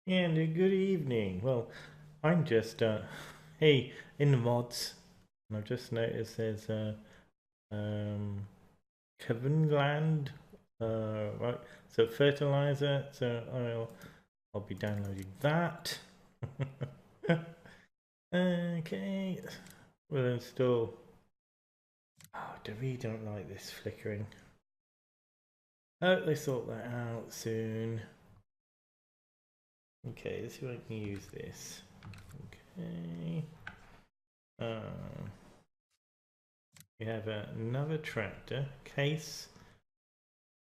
And good evening. Well, I'm just hey, in the mods, and I've just noticed there's um Kevin right. So fertilizer. So I'll be downloading that. Okay, we'll install. Oh, I really don't like this flickering. Oh, they sort that out soon. Okay, let's see if I can use this. Okay. We have another tractor, case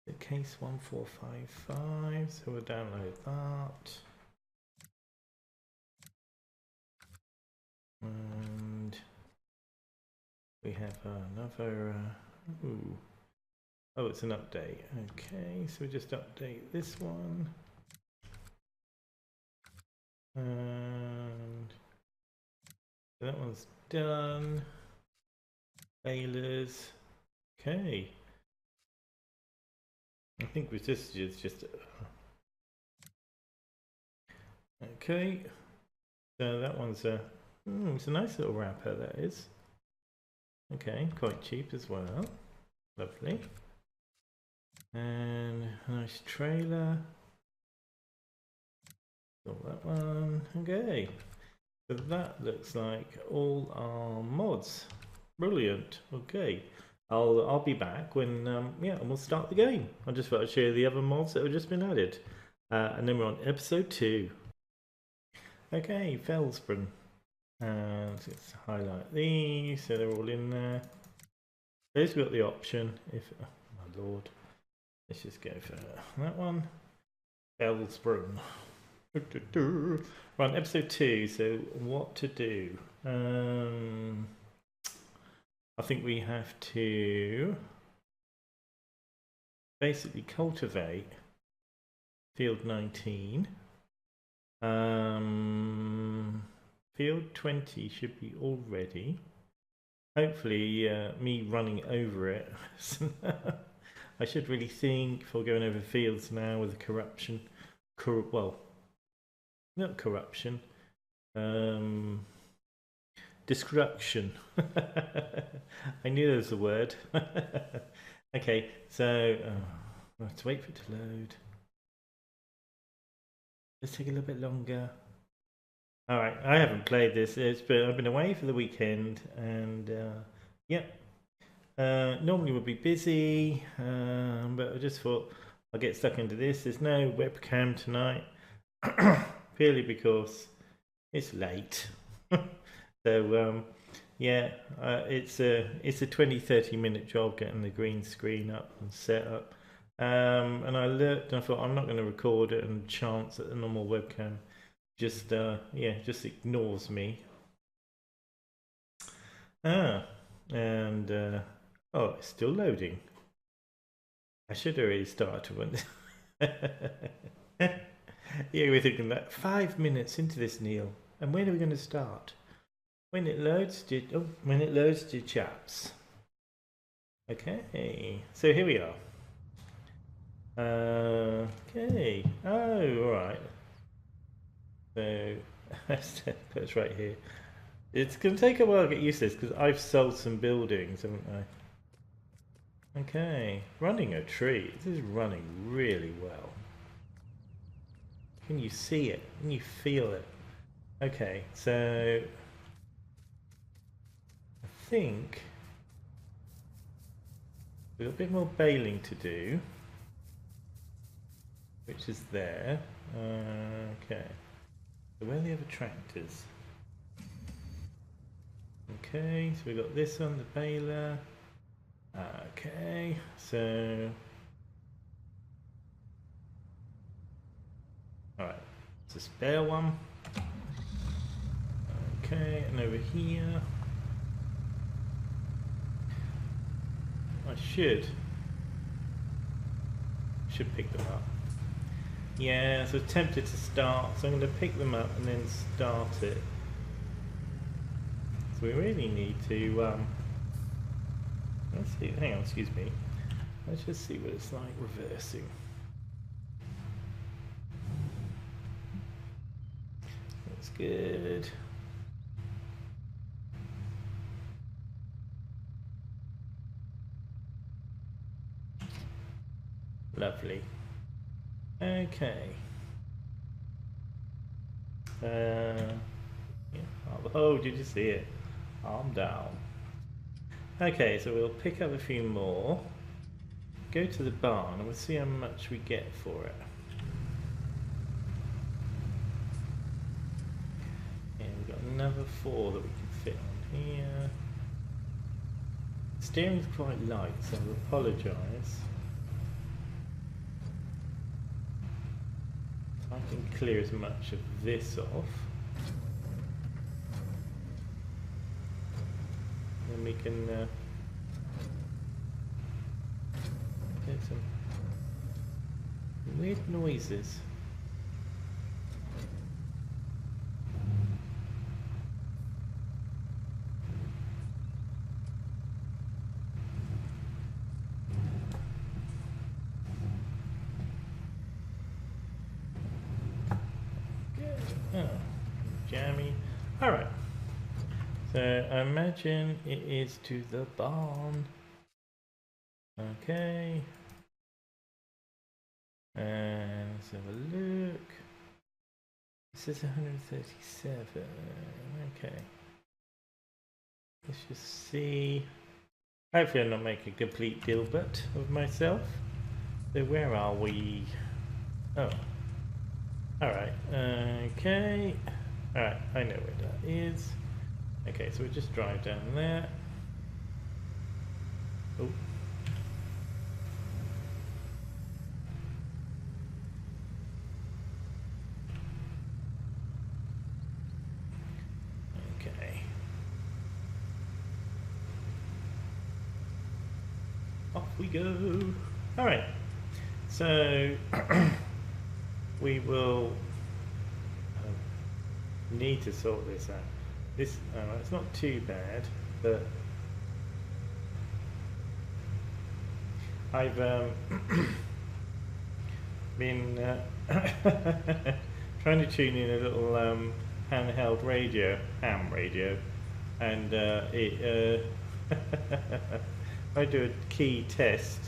1455, so we'll download that. And we have another, oh, it's an update. Okay, so we just update this one. And that one's done. Balers. Okay. I think with this is just okay. So that one's it's a nice little wrapper, that is. Okay, quite cheap as well. Lovely. And a nice trailer. Got that one. Okay. So that looks like all our mods. Brilliant. Okay. I'll be back when and we'll start the game. I just thought I'd share the other mods that have just been added. And then we're on episode 2. Okay, Felsbrunn. And let's highlight these so they're all in there. There's got the option if oh my lord. Let's just go for that one. Felsbrunn. Right, episode 2. So what to do? I think we have to basically cultivate field 19. Field 20 should be all ready. Hopefully me running over it. I should really think before going over fields now with the corruption. Well, not corruption. Destruction. I knew there was a word. Okay, so I'll have to wait for it to load. Let's take a little bit longer. All right, I haven't played this. I've been away for the weekend, and normally we'd be busy, but I just thought I'll get stuck into this. There's no webcam tonight, purely because it's late. So it's a 20-30 minute job getting the green screen up and set up. And I looked and I thought I'm not going to record it and chance that the normal webcam just ignores me. And oh, it's still loading. I should have already started when. Yeah, we're thinking that 5 minutes into this, Neil, and when are we going to start? When it loads, dear chaps. Okay, so here we are. Okay. Oh, all right. So that's right here. It's going to take a while to get used to this because I've sold some buildings, haven't I? Okay, running a tree. This is running really well. Can you see it? Can you feel it? Okay, so I think we've got a bit more baling to do, which is there. Okay, so where are the other tractors? Okay, so we've got this one, the baler. Okay, so alright, it's a spare one. Okay, and over here I should pick them up. Yeah, so tempted to start, so I'm going to pick them up and then start it. So we really need to let's see, hang on, excuse me. Let's just see what it's like reversing. looks good. Lovely. Okay. Yeah. Oh, did you see it? Arm down. Okay, so we'll pick up a few more. Go to the barn and we'll see how much we get for it. Yeah, we've got another 4 that we can fit on here. Steering's quite light, so I'll apologise. I can clear as much of this off. Then we can get some weird noises. Oh, jammy. Alright. So I imagine it is to the barn. Okay. And let's have a look. This is 137. Okay. Let's just see. Hopefully I'm not making a complete dilbert of myself. So where are we? Oh. Alright, okay. Alright, I know where that is. Okay, so we'll just drive down there. Oh. Okay. Off we go. Alright, so we will need to sort this out. This, it's not too bad, but I've been trying to tune in a little handheld radio, ham radio, and it I do a key test.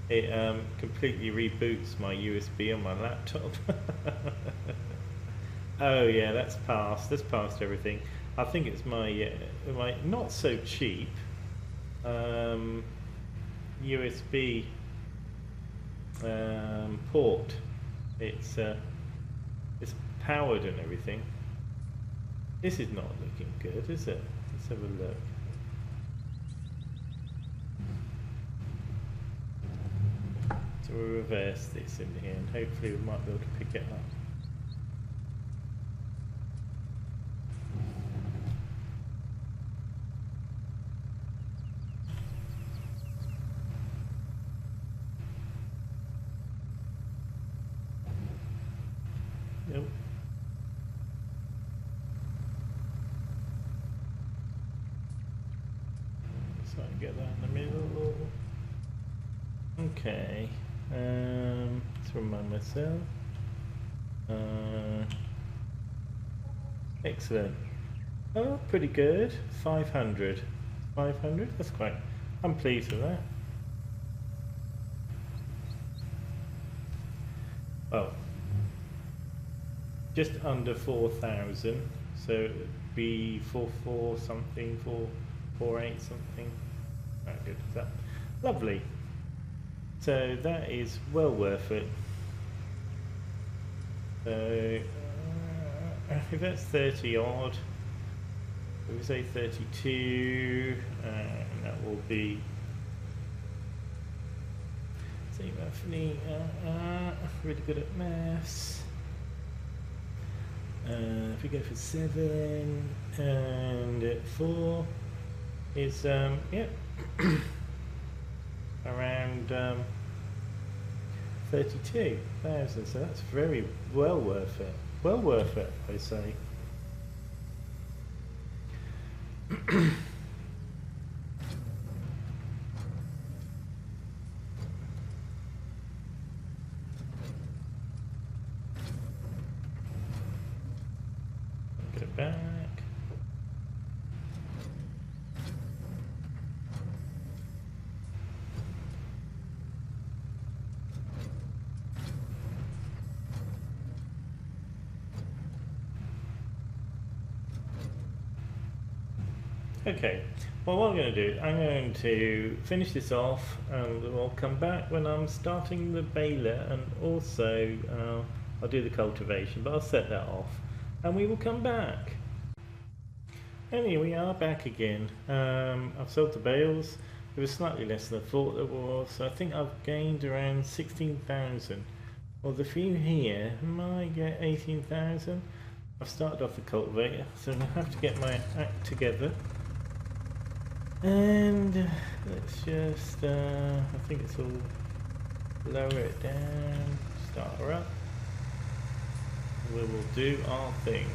It completely reboots my USB on my laptop. Oh yeah, that's passed. That's passed everything. I think it's my my not so cheap USB port. It's powered and everything. This is not looking good, is it? Let's have a look. So we'll reverse this in here and hopefully we might be able to pick it up. Nope. So I can get that in the middle. Okay. Let's remind myself. Excellent. Oh, pretty good. 500. 500? That's quite... I'm pleased with that. Oh. Just under 4,000. So it would be 44 something, 448 something. Very good. That. Lovely. So that is well worth it. So if that's 30 odd, we say 32, and that will be, see roughly, really good at maths. If we go for 7 and 4 is yeah around 32,000, so that's very well worth it. Well worth it, I say. back. Okay, well what I'm going to do, I'm going to finish this off and we'll come back when I'm starting the baler, and also I'll do the cultivation, but I'll set that off and we will come back. And here we are back again. I've sold the bales. It was slightly less than I thought it was, so I think I've gained around 16,000. Well, the few here might get 18,000. I've started off the cultivator, so I'm going to have to get my act together. And let's just, I think it's all, lower it down, start her up. We will do our thing.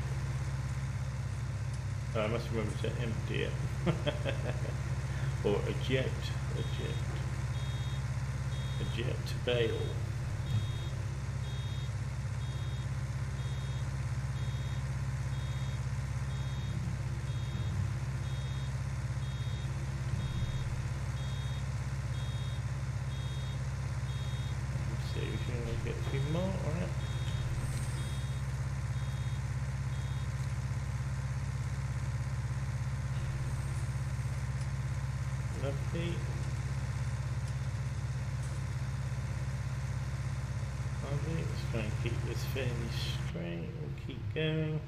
Oh, I must remember to empty it. Or eject bale. Get a few more, alright. Lovely. Lovely. Let's try and keep this fairly straight. We'll keep going.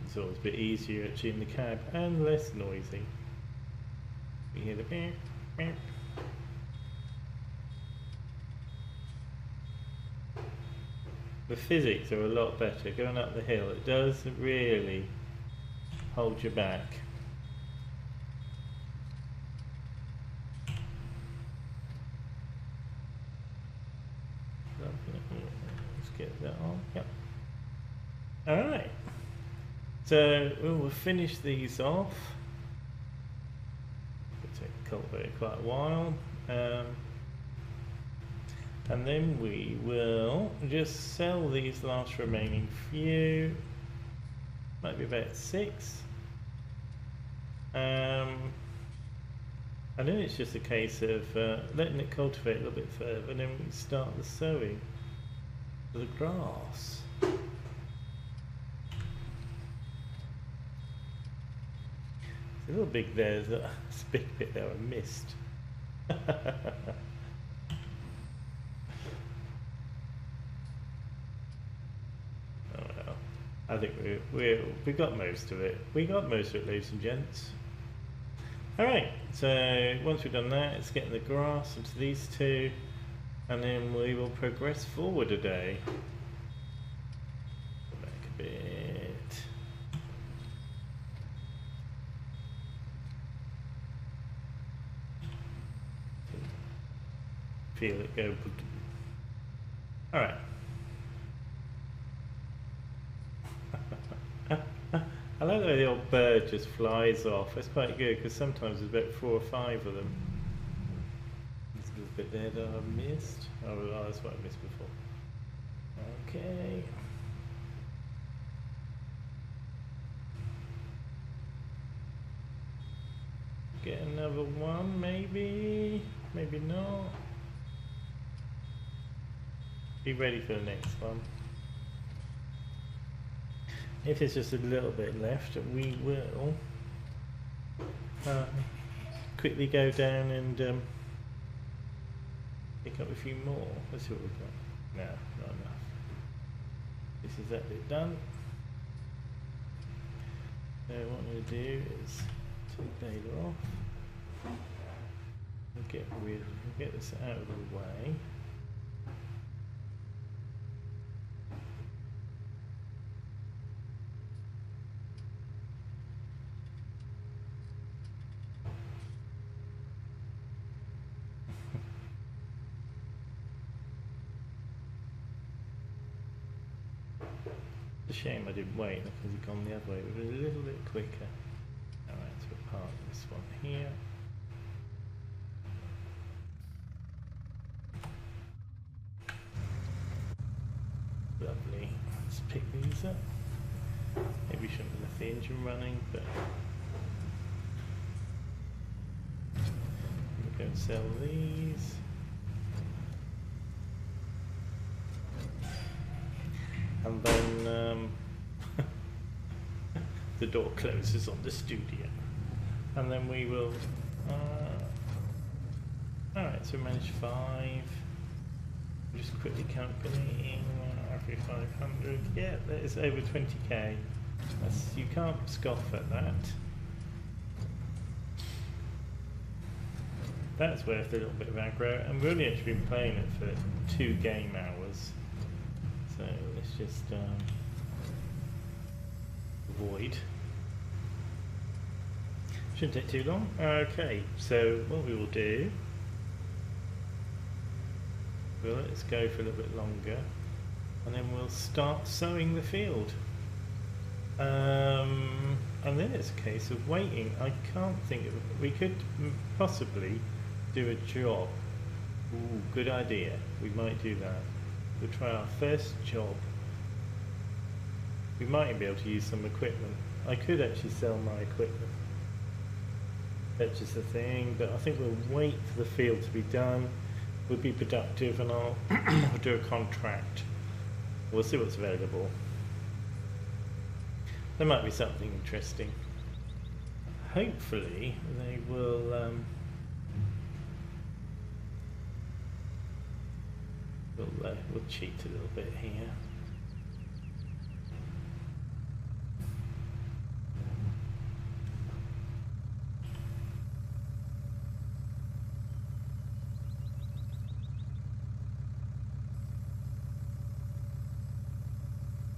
It's always a bit easier actually in the cab and less noisy. We hear the beep, beep. The physics are a lot better going up the hill. It doesn't really hold you back. Let's get that on. Yep. Alright. So we'll finish these off. It'll take the cultivator quite a while. And then we will just sell these last remaining few, might be about 6. And then it's just a case of letting it cultivate a little bit further, and then we start the sowing for the grass. There's a little big there, there's a big bit there I missed. I think we got most of it. We got most of it, ladies and gents. Alright, so once we've done that, it's getting the grass into these two, and then we will progress forward a day. Go back a bit. Feel it go. Alright. I like the way the old bird just flies off. That's quite good because sometimes there's about 4 or 5 of them. There's a little bit there that I missed. Oh, that's what I missed before. Okay. Get another one, maybe. Maybe not. Be ready for the next one. If there's just a little bit left, we will quickly go down and pick up a few more. Let's see what we've got. No, not enough. This is that bit done. So what I'm going to do is take Baler off. We'll get this out of the way. It's a shame I didn't wait because he'd gone the other way. It would have been a little bit quicker. Alright, so we'll park this one here. Lovely. Let's pick these up. Maybe we shouldn't have left the engine running, but we're going to sell these. And then the door closes on the studio. And then we will... Alright, so we managed 5. Just quickly calculating, every 500. Yeah, that is over 20k. You can't scoff at that. That's worth a little bit of aggro. And we've only actually been playing it for 2 game hours. So let's just avoid. Shouldn't take too long. Okay, so what we will do, well, let's go for a little bit longer, and then we'll start sowing the field. And then it's a case of waiting. I can't think of, we could possibly do a job. Ooh, good idea. We might do that. We'll try our first job. We might be able to use some equipment. I could actually sell my equipment. That's just the thing, but I think we'll wait for the field to be done. We'll be productive, and I'll do a contract. We'll see what's available. There might be something interesting. Hopefully they will we'll cheat a little bit here.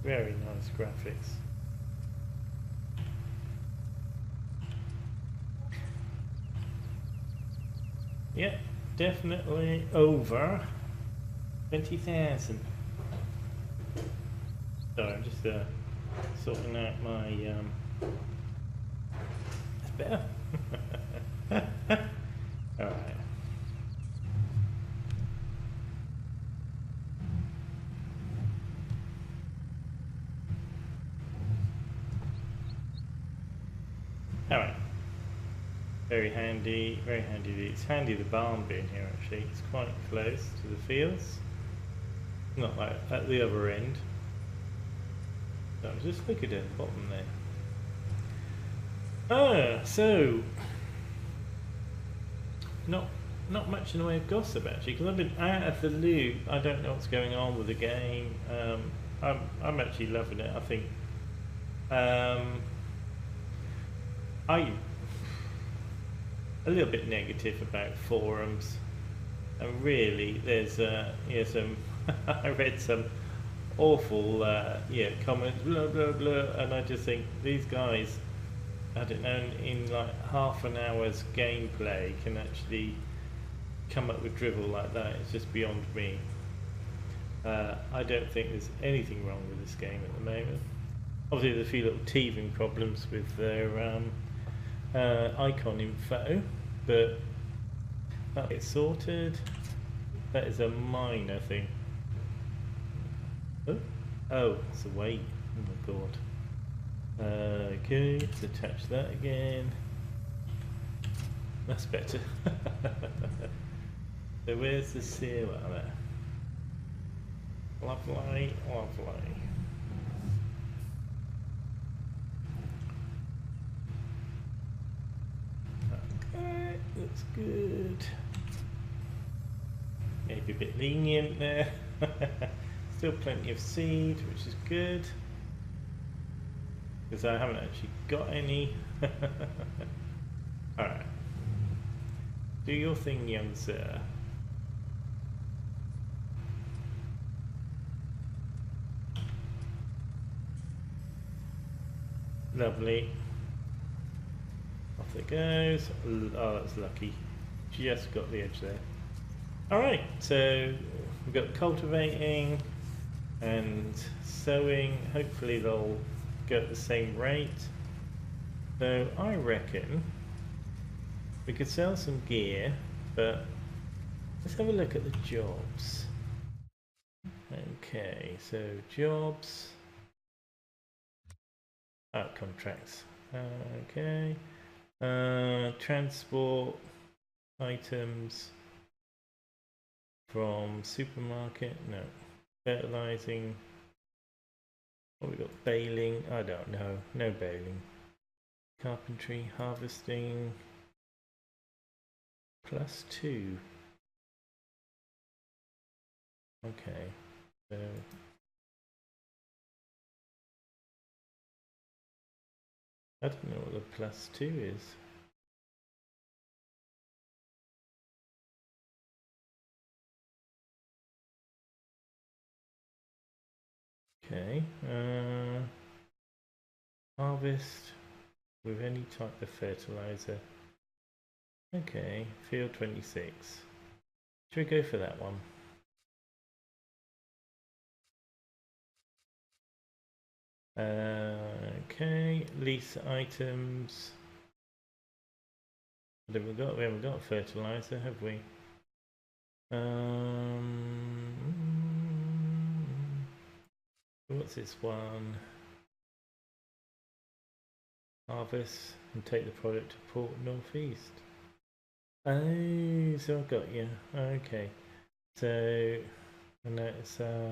Very nice graphics. Yeah, definitely over 20,000. Sorry, I'm just sorting out my that's better. Alright. Alright. Very handy, very handy. It's handy the barn being here actually. It's quite close to the fields. Not like at the other end. So just look at it at the bottom there. So not much in the way of gossip actually, because I've been out of the loop. I don't know what's going on with the game. I'm actually loving it. I think I'm a little bit negative about forums, and really there's some I read some awful comments, blah blah blah, and I just think these guys, I don't know, in like half an hour's gameplay can actually come up with drivel like that. It's just beyond me. I don't think there's anything wrong with this game at the moment. Obviously there's a few little teething problems with their icon info, but that gets sorted. That is a minor thing. Oh, it's a weight. Oh my god. Okay, let's attach that again. That's better. So where's the seal out there? Lovely, lovely. Okay, looks good. Maybe a bit lenient there. Still plenty of seed, which is good, because I haven't actually got any. Alright. Do your thing, young sir. Lovely. Off it goes. Oh, that's lucky. Just got the edge there. Alright, so we've got cultivating and sowing. Hopefully they'll go at the same rate. So I reckon we could sell some gear, but let's have a look at the jobs. Okay, so jobs. contracts. Okay. Transport items from supermarket. No. Fertilizing. What we got? Baling. I don't know. No baling. Carpentry, harvesting. +2. Okay. So I don't know what the +2 is. Okay. Harvest with any type of fertilizer. Okay. Field 26. Should we go for that one? Okay. Lease items. What have we got? We haven't got fertilizer, have we? What's this one? Harvest and take the product to Port Northeast. Oh, so I've got you. Okay. So, and that's alright.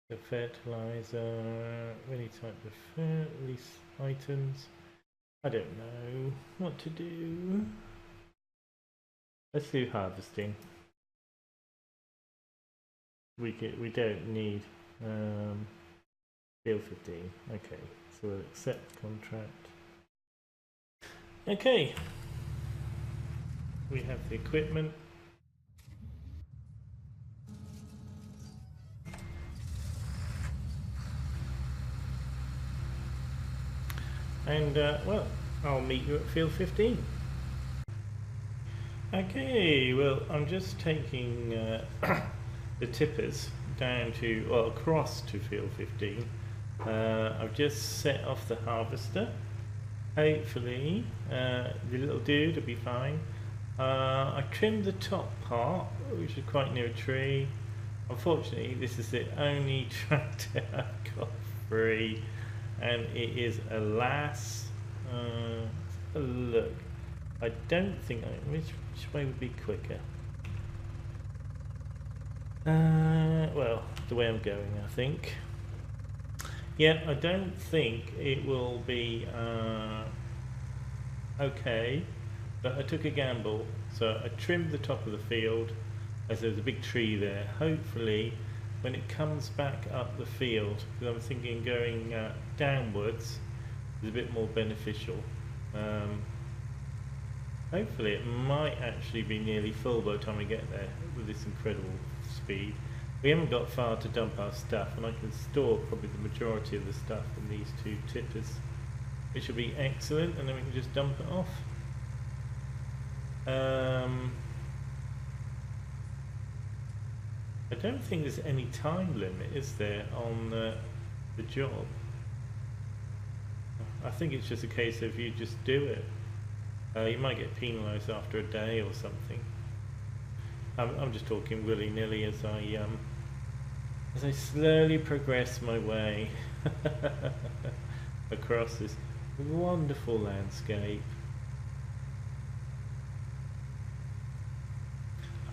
The fertilizer, any type of lease items. I don't know what to do. Let's do harvesting. We don't need field 15. Okay, so we'll accept contract. Okay, we have the equipment. And well, I'll meet you at field 15. Okay, well, I'm just taking the tippers down to, well, across to field 15. I've just set off the harvester. Hopefully the little dude will be fine. I trimmed the top part, which is quite near a tree. Unfortunately, this is the only tractor I've got free, and it is, alas, look, I don't think which way would be quicker. Well, the way I'm going, I think. Yeah, I don't think it will be okay, but I took a gamble. So I trimmed the top of the field as there's a big tree there. Hopefully, when it comes back up the field, because I'm thinking going downwards is a bit more beneficial. Hopefully it might actually be nearly full by the time we get there with this incredible speed. We haven't got far to dump our stuff, and I can store probably the majority of the stuff in these two tippers, which will be excellent, and then we can just dump it off. I don't think there's any time limit, is there, on the job? I think it's just a case of you just do it. You might get penalised after a day or something. I'm just talking willy-nilly as I slowly progress my way across this wonderful landscape.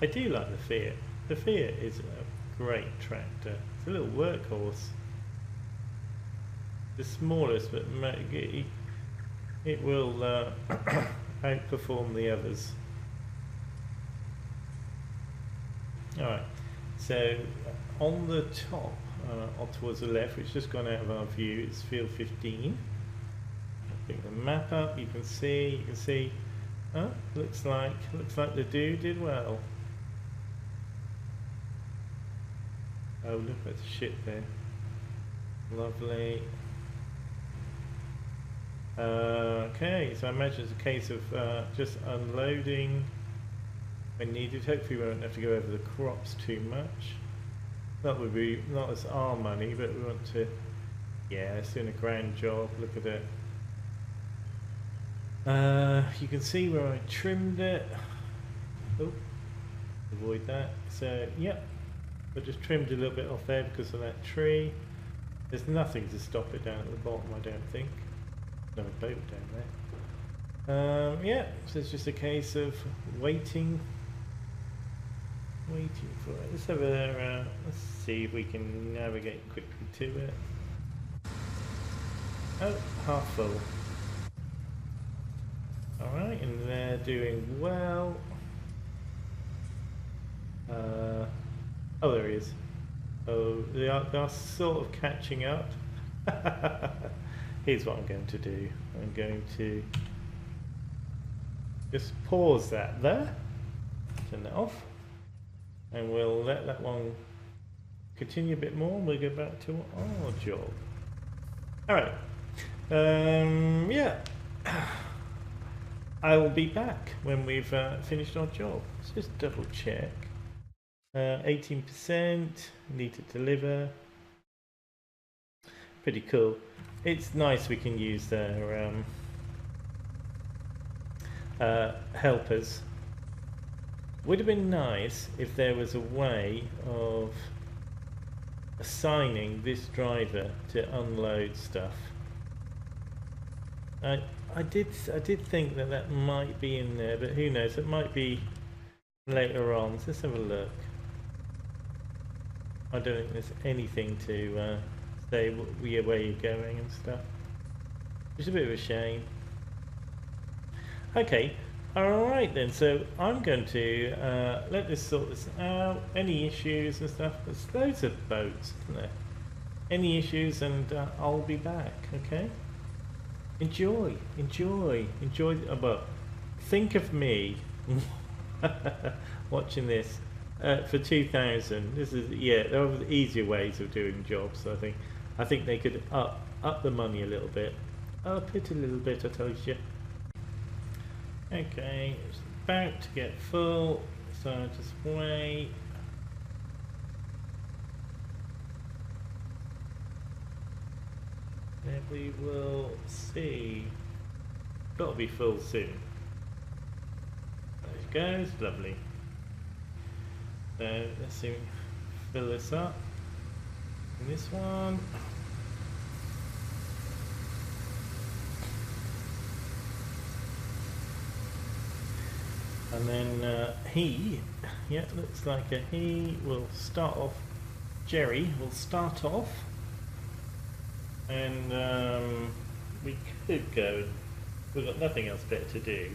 I do like the Fiat. The Fiat is a great tractor. It's a little workhorse. The smallest, but it will outperform the others. Alright, so on the top, towards the left, which has just gone out of our view, it's field 15. I pick the map up, you can see, oh, looks like the dude did well. Oh, look at the ship there. Lovely. Okay, so I imagine it's a case of just unloading when needed. Hopefully we won't have to go over the crops too much. That would be not as our money, but we want to, yeah, it's doing a grand job. Look at it. You can see where I trimmed it. Oh, avoid that. So, yep. I just trimmed a little bit off there because of that tree. There's nothing to stop it down at the bottom, I don't think. No boat down there. Yeah, so it's just a case of waiting for it. Let's have a let's see if we can navigate quickly to it. Oh, half full. Alright, and they're doing well. Oh, there he is. Oh, they are sort of catching up. Here's what I'm going to do. I'm going to just pause that there, turn that off, and we'll let that one continue a bit more and we'll go back to our job. Alright, yeah, I will be back when we've finished our job. Let's just double check. 18% need to deliver. Pretty cool. It's nice we can use their helpers. Would have been nice if there was a way of assigning this driver to unload stuff. I did think that might be in there, but who knows? It might be later on. So let's have a look. I don't think there's anything to say where you're going and stuff. It's a bit of a shame. Okay, alright then, so I'm going to let this sort this out. Any issues and stuff? There's loads of boats, isn't there? Any issues and I'll be back, okay? Enjoy. Well, think of me watching this. For 2000, this is, yeah, there are easier ways of doing jobs. I think they could up the money a little bit, up it a little bit. I told you. Okay, it's about to get full, so just wait. Then we will see. Got to be full soon. There it goes, lovely. So let's see, fill this up. And this one. And then he, yeah, looks like he will start off. Jerry will start off, and we could go. We've got nothing else better to do.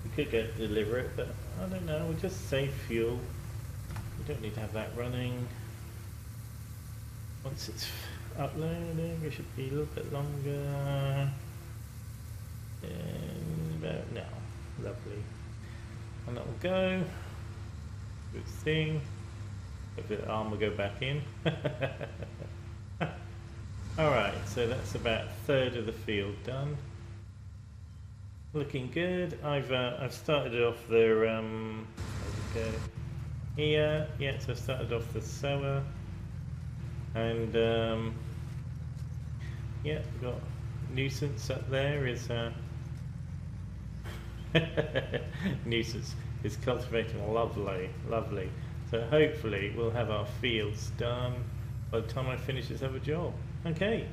We could go deliver it, but I don't know, we'll just save fuel. We don't need to have that running. Once it's uploading, it should be a little bit longer. And about now. Lovely. And that will go. Good thing. Hopefully the arm will go back in. Alright, so that's about a third of the field done. Looking good. I've started off the there we go. Here, yeah, so I started off the sower, and yeah, we've got nuisance up there is nuisance is cultivating lovely. So hopefully we'll have our fields done by the time I finish this other job. Okay,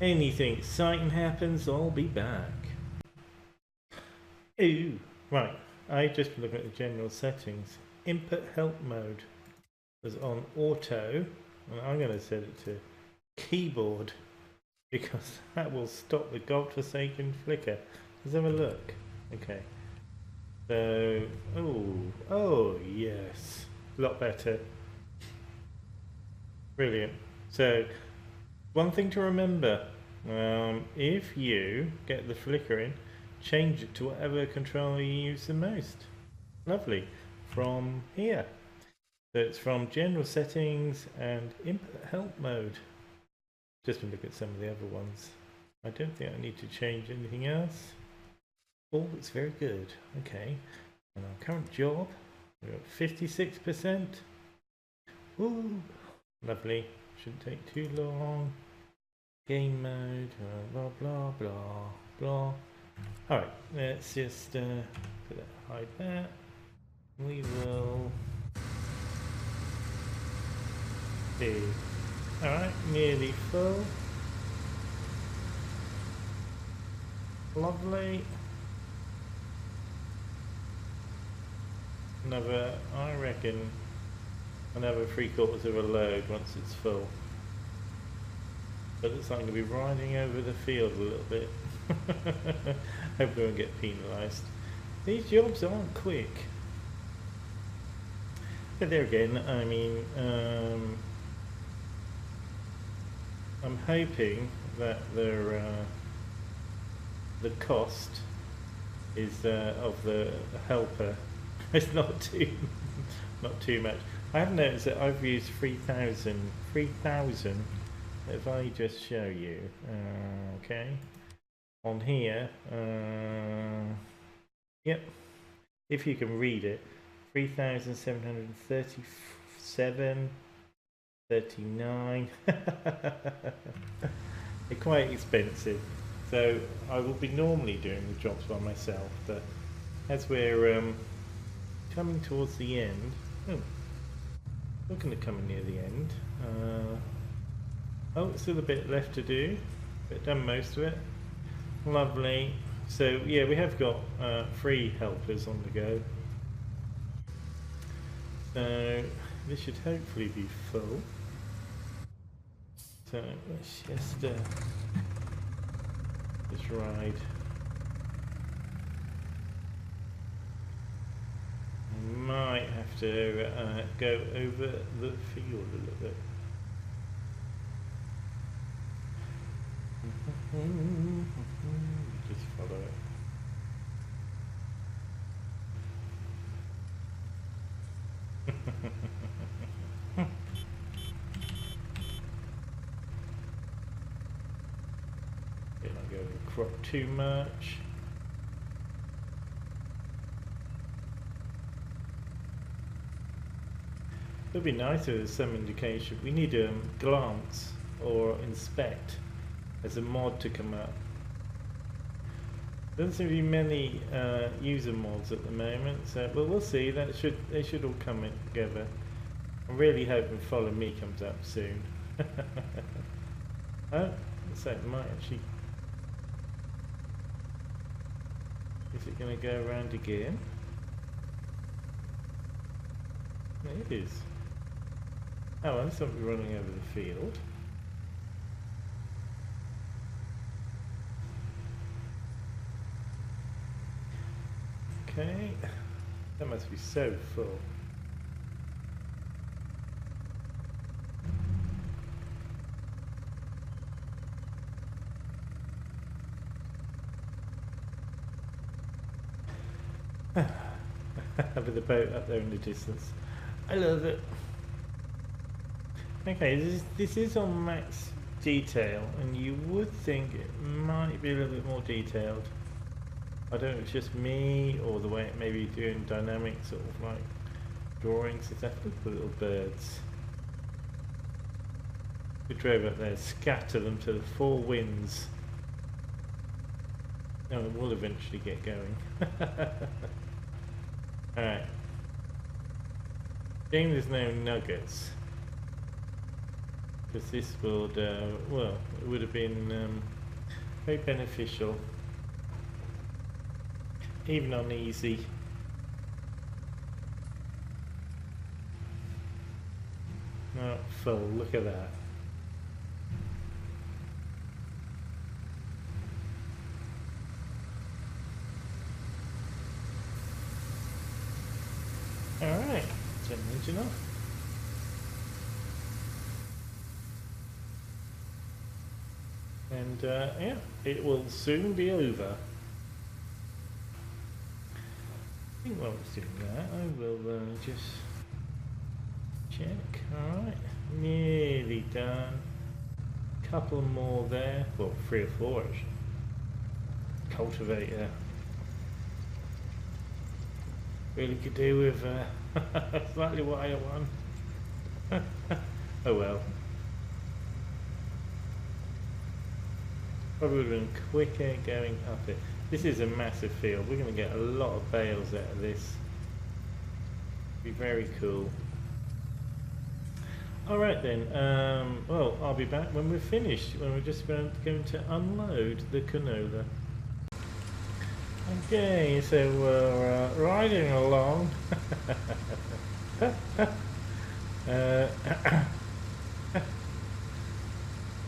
anything exciting happens, I'll be back. Ooh, right, I've just been looking at the general settings. Input help mode was on auto, and I'm going to set it to keyboard because that will stop the godforsaken flicker. Let's have a look. Okay, so, oh yes, a lot better. Brilliant. So, one thing to remember, if you get the flickering, change it to whatever controller you use the most. Lovely. From here. So it's from general settings and input help mode. Just to look at some of the other ones. I don't think I need to change anything else. Oh, it's very good. Okay. And our current job, we've got 56%. Ooh, lovely. Shouldn't take too long. Game mode, blah, blah, blah, blah. Alright, let's just hide that. We will 2. Alright, nearly full. Lovely. Another, I reckon, another 3/4 of a load once it's full. But it looks like I'm going to be riding over the field a little bit. Hope we won't get penalised. These jobs aren't quick. But there again, I mean, I'm hoping that the cost is of the helper is not too much. I have noticed that I've used 3,000. If I just show you, okay, on here, yep, if you can read it, 3,737, 39. They're quite expensive, so I will be normally doing the jobs by myself, but as we're coming towards the end, we're going to come near the end. Oh, still a bit left to do, but done most of it. Lovely. So yeah, we have got 3 helpers on the go. So this should hopefully be full. So let's just ride. Might have to go over the field a little bit. Just follow it. Did not go over the crop too much. It would be nice if there's some indication. We need to glance or inspect as a mod to come up. Doesn't seem to be many user mods at the moment, so but we'll see. They should all come in together. I'm really hoping Follow Me comes up soon. Oh, looks like it might actually. Is it going to go around again? It is. Oh, well, something running over the field. Okay, that must be so full. With the boat up there in the distance. I love it. Okay, this is on max detail, and you would think it might be a little bit more detailed. I don't know if it's just me or the way it may be doing dynamic sort of like drawings and stuff. Look at the little birds. We drove up there, scatter them to the 4 winds. No, it will eventually get going. Alright. Shame there's no nuggets. Because this would, well, it would have been very beneficial. Even on easy. Not full, look at that. Alright, turn the engine off. And yeah, it will soon be over. I think while it's doing that, I will just check. Alright, nearly done. Couple more there. Well, 3 or 4 actually. Cultivator. Really could do with slightly wider one. Oh well. Probably would have been quicker going up it. This is a massive field. We're going to get a lot of bales out of this. Be very cool. Alright then, well, I'll be back when we're finished, when we're just going to unload the canola. Okay, so we're riding along.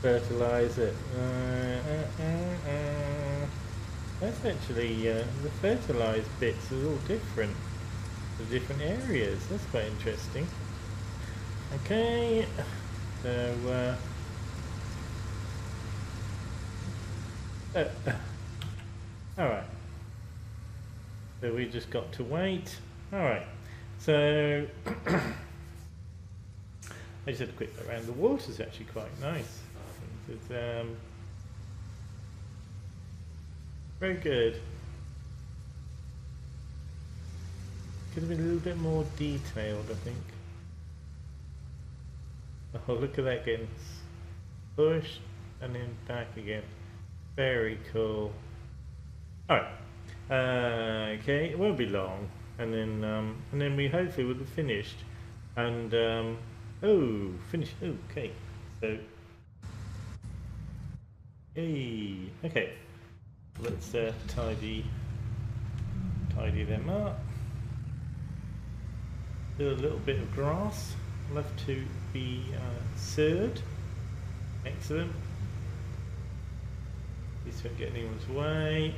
Fertilize it. That's actually, the fertilized bits are all different. The different areas. That's quite interesting. Okay, so alright, so we just got to wait. Alright, so I just had a quick look around. The water's actually quite nice. It's very good. Could have been a little bit more detailed, I think. Oh, look at that, getting pushed and then back again. Very cool. Alright. Okay, it won't be long. And then we hopefully will have finished. And oh, finish. Okay. So hey, okay. Let's tidy them up. Do a little bit of grass. Left to be served. Excellent. At least we won't get anyone's way.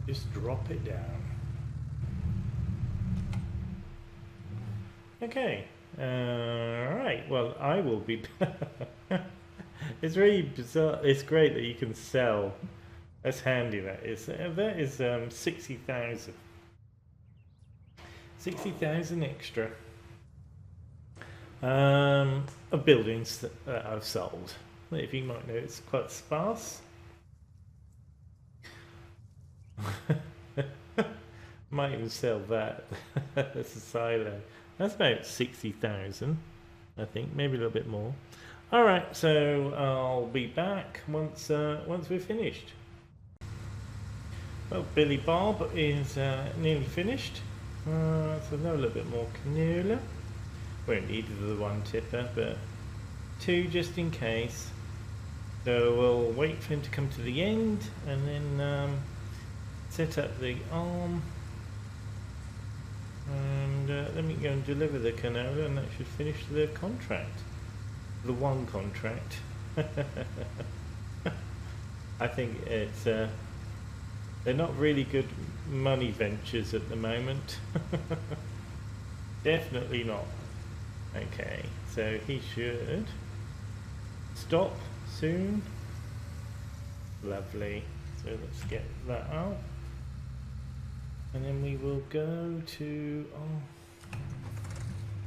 Just drop it down. Okay. Alright, well, I will be... It's really bizarre. It's great that you can sell. That's handy, that is. That is 60,000. 60,000 extra. Of buildings that I've sold. If you might know, it's quite sparse. Might even sell that as a silo. That's about 60,000, I think, maybe a little bit more. All right, so I'll be back once we're finished. Well, Billy Bob is nearly finished. So now a little bit more canola. Won't need the one tipper, but two just in case. So we'll wait for him to come to the end, and then set up the arm, and then we can go and deliver the canola, and that should finish the contract. The one contract. I think it's they're not really good money ventures at the moment. Definitely not. Okay, so he should stop soon. Lovely. So let's get that out. And then we will go to our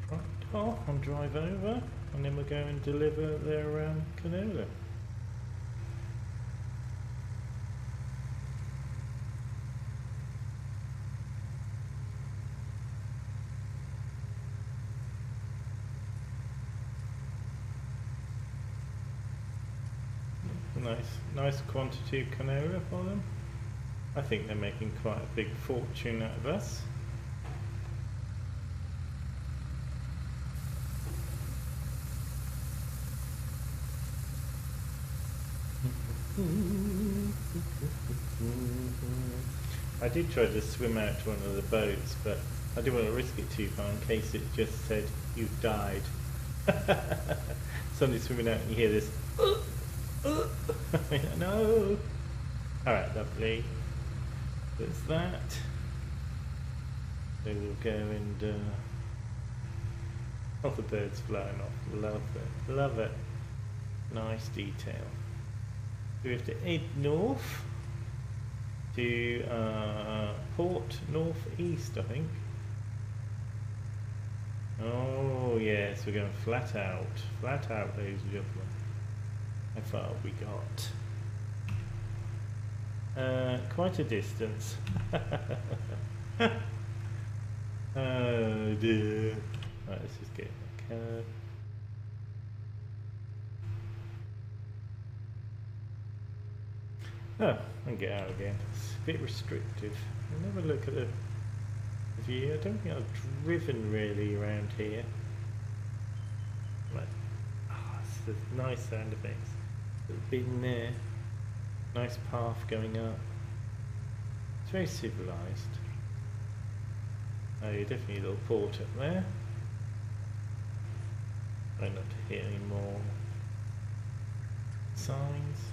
front door and drive over, and then we'll go and deliver their canola. Nice quantity of canola for them. I think they're making quite a big fortune out of us. I did try to swim out to one of the boats, but I didn't want to risk it too far in case it just said, "You've died." Somebody's swimming out and you hear this. No. Alright, lovely. There's that. So we'll go and oh, the bird's flying off. Love it. Love it. Nice detail. So we have to head north to port northeast, I think. Oh yes, we're going flat out. Flat out, ladies and gentlemen. How far have we got? Quite a distance. Oh dear. Right, let's just get the curve. Oh, and get out again. It's a bit restrictive. I'll never look at the view. I don't think I've driven really around here. But, oh, it's the nice sound effects. Been there. Nice path going up. It's very civilised. Oh, you're definitely a little port up there. Try not to hit any more signs.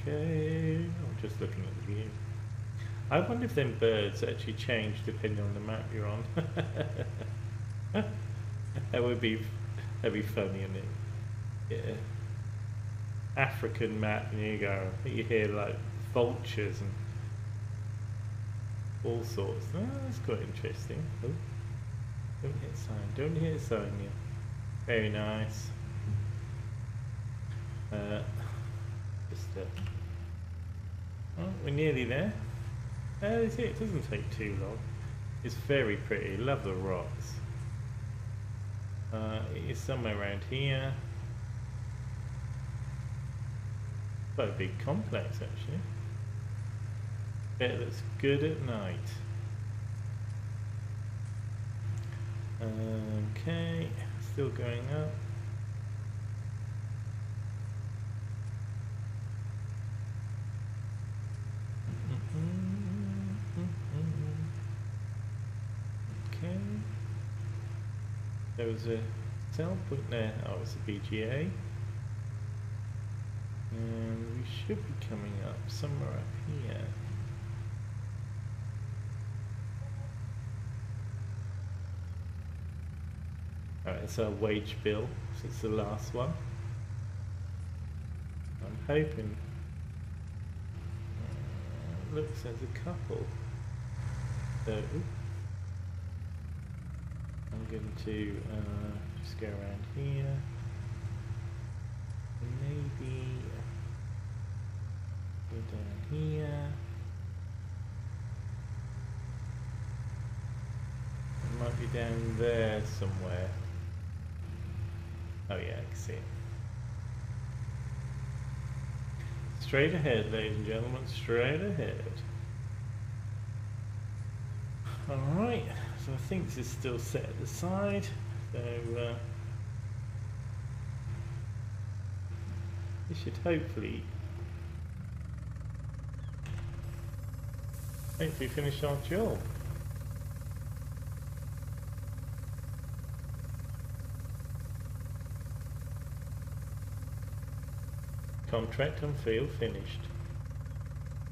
Okay, I'm just looking at the view. I wonder if them birds actually change depending on the map you're on. That'd be funny, wouldn't it? Yeah. African map, and you go, you hear like vultures and all sorts. Oh, that's quite interesting. Oh, don't hit sign, don't hit sign, yeah. Very nice. Oh, we're nearly there. That's it. It doesn't take too long. It's very pretty. Love the rocks. It is somewhere around here. Quite a big complex, actually. Bet that's good at night. Okay, still going up. Okay. There was a cell point there. Oh, it's a BGA. And we should be coming up somewhere up here. Alright, it's our wage bill, so it's the last one. I'm hoping. Looks there's a couple. So I'm going to just go around here. Maybe go down here. It might be down there somewhere. Oh yeah, I can see it. Straight ahead, ladies and gentlemen, straight ahead. Alright, so I think this is still set at the side. So this should hopefully finish our job. Contract and field finished.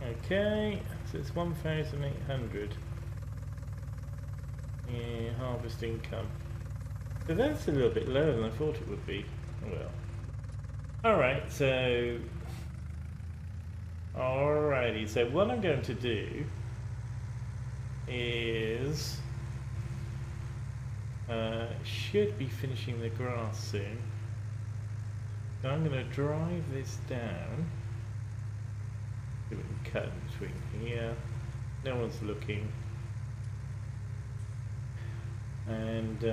Okay, so it's 1,800. Yeah, harvest income. So that's a little bit lower than I thought it would be. Well. Alright, so alrighty, so what I'm going to do is should be finishing the grass soon. So I'm going to drive this down. See if we can cut between here. No one's looking. And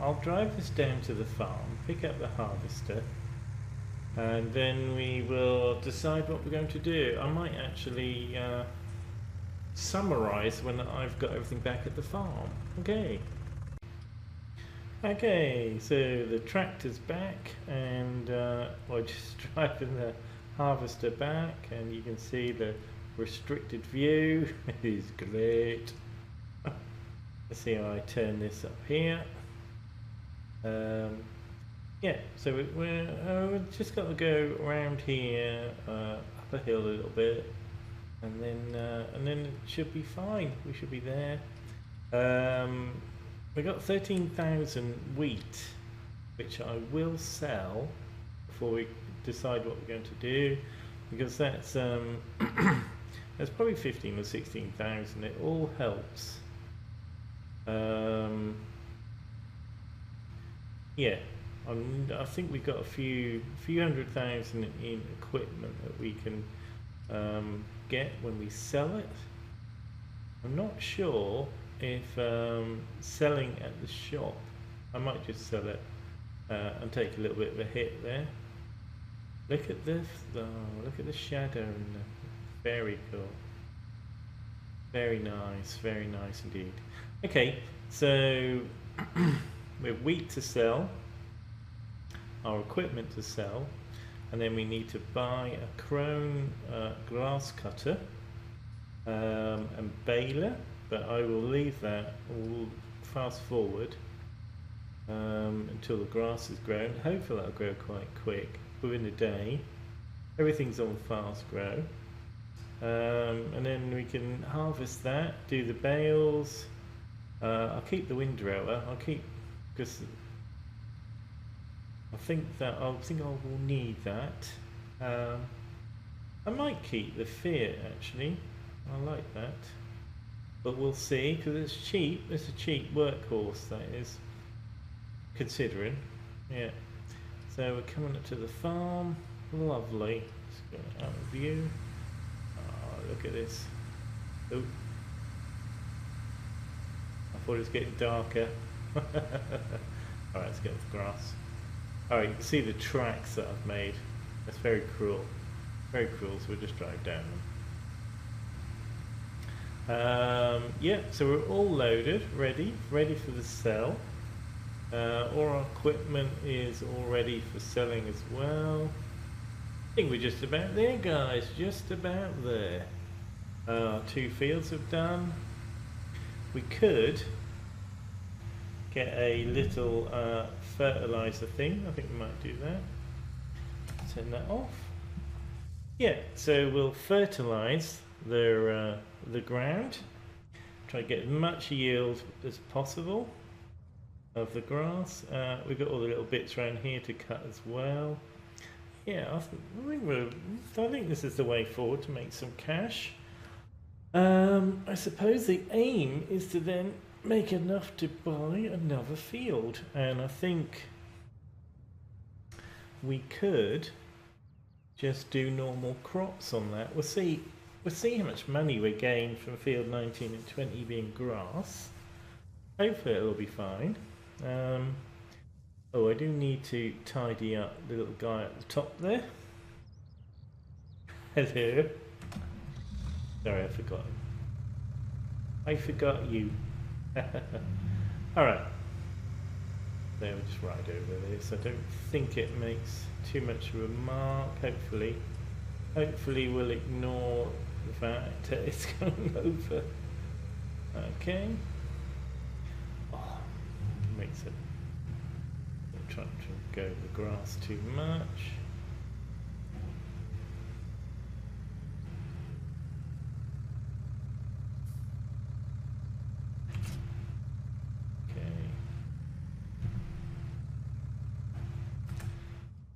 I'll drive this down to the farm, pick up the harvester, and then we will decide what we're going to do. I might actually summarise when I've got everything back at the farm. Okay. Okay, so the tractor's back, and we're just driving the harvester back, and you can see the restricted view. It is great. Let's see how I turn this up here. Yeah, so we've just got to go around here, up a hill a little bit, and then it should be fine. We should be there. We got 13,000 wheat, which I will sell before we decide what we're going to do, because that's that's probably 15 or 16,000. It all helps. Yeah, I think we've got a few hundred thousand in equipment that we can get when we sell it. I'm not sure if selling at the shop, I might just sell it and take a little bit of a hit there. Look at this, oh, look at the shadow and very cool. Very nice indeed. Okay, so we have wheat to sell, our equipment to sell, and then we need to buy a chrome grass cutter and baler, but I will leave that all fast forward until the grass is grown. Hopefully that'll grow quite quick, within a day. Everything's on fast grow. And then we can harvest that, do the bales. I'll keep the windrower. I'll keep, because I think I will need that. I might keep the Fiat actually. I like that, but we'll see, because it's cheap. It's a cheap workhorse, that is, considering. Yeah. So we're coming up to the farm. Lovely. Let's go out of view. Look at this. Oh. I thought it was getting darker. Alright, let's get the grass. Alright, you can see the tracks that I've made. That's very cruel. Very cruel, so we'll just drive down them. Yeah, so we're all loaded, ready for the sell. All our equipment is all ready for selling as well. I think we're just about there, guys, just about there. 2 fields have done. We could get a little fertilizer thing. I think we might do that. Turn that off. Yeah, so we'll fertilize the ground. Try to get as much yield as possible of the grass. We've got all the little bits around here to cut as well. Yeah, I think this is the way forward to make some cash. I suppose the aim is to then make enough to buy another field, and I think we could just do normal crops on that. We'll see how much money we gain from field 19 and 20 being grass. Hopefully it'll be fine. Oh, I do need to tidy up the little guy at the top there. Hello. Sorry, I forgot him. I forgot you. Alright. There, we'll just ride over this. I don't think it makes too much of a mark, hopefully. Hopefully we'll ignore the fact that it's going over. Okay. Oh, makes it... I'm trying to go the grass too much.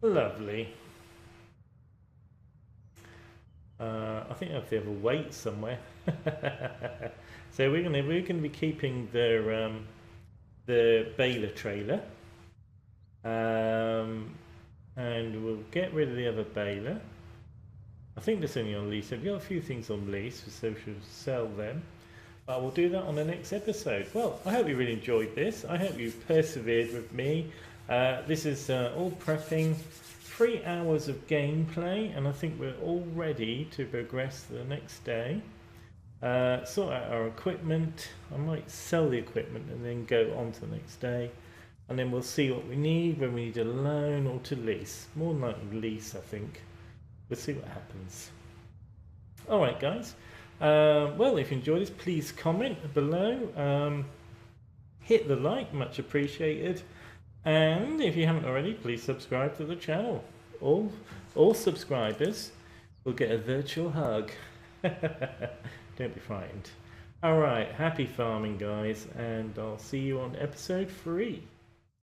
Lovely. I think I have the other weight somewhere. So we're gonna be keeping the baler trailer, and we'll get rid of the other baler. I think that's only on lease. I've got a few things on lease, so we should sell them. But we'll do that on the next episode. Well, I hope you really enjoyed this. I hope you persevered with me. This is all prepping, 3 hours of gameplay, and I think we're all ready to progress to the next day. Sort out our equipment. I might sell the equipment and then go on to the next day, and then we'll see what we need, when we need a loan or to lease. More than likely lease, I think. We'll see what happens. Alright guys, well, if you enjoyed this, please comment below, hit the like, much appreciated. And if you haven't already, please subscribe to the channel. All subscribers will get a virtual hug. Don't be frightened. Alright, happy farming guys, and I'll see you on episode 3.